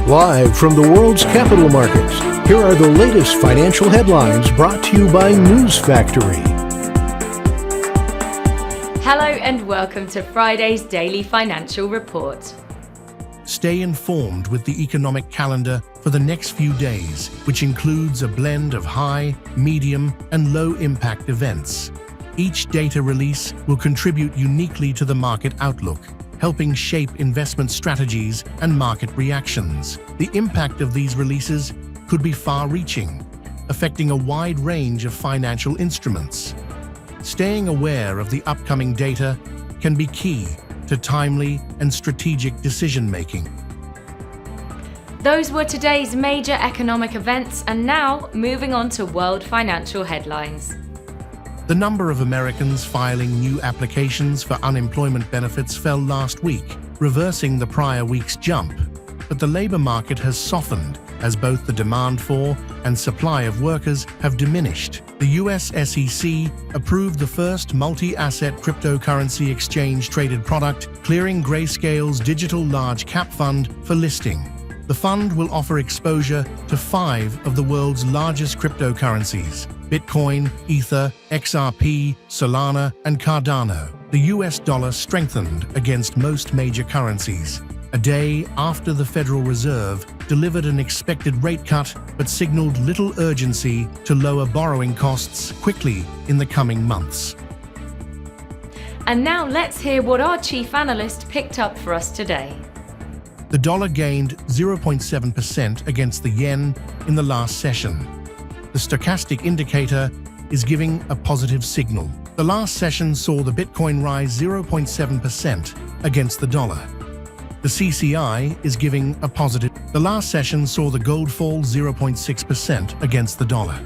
Live from the world's capital markets, here are the latest financial headlines brought to you by News Factory. Hello and welcome to Friday's Daily Financial Report. Stay informed with the economic calendar for the next few days, which includes a blend of high, medium, and low-impact events. Each data release will contribute uniquely to the market outlook, helping shape investment strategies and market reactions. The impact of these releases could be far-reaching, affecting a wide range of financial instruments. Staying aware of the upcoming data can be key to timely and strategic decision-making. Those were today's major economic events, and now moving on to world financial headlines. The number of Americans filing new applications for unemployment benefits fell last week, reversing the prior week's jump. But the labor market has softened as both the demand for and supply of workers have diminished. The US SEC approved the first multi-asset cryptocurrency exchange-traded product, clearing Grayscale's digital large-cap fund for listing. The fund will offer exposure to 5 of the world's largest cryptocurrencies: Bitcoin, Ether, XRP, Solana, and Cardano. The US dollar strengthened against most major currencies, a day after the Federal Reserve delivered an expected rate cut but signaled little urgency to lower borrowing costs quickly in the coming months. And now let's hear what our chief analyst picked up for us today. The dollar gained 0.7% against the yen in the last session. The stochastic indicator is giving a positive signal. The last session saw the Bitcoin rise 0.7% against the dollar. The CCI is giving a positive. The last session saw the gold fall 0.6% against the dollar.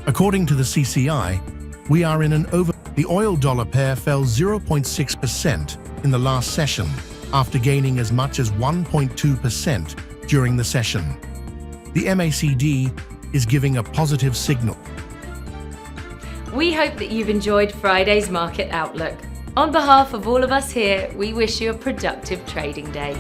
According to the CCI, we are in an over. The oil-dollar pair fell 0.6% in the last session, after gaining as much as 1.2% during the session. The MACD is giving a positive signal. We hope that you've enjoyed Friday's market outlook. On behalf of all of us here, we wish you a productive trading day.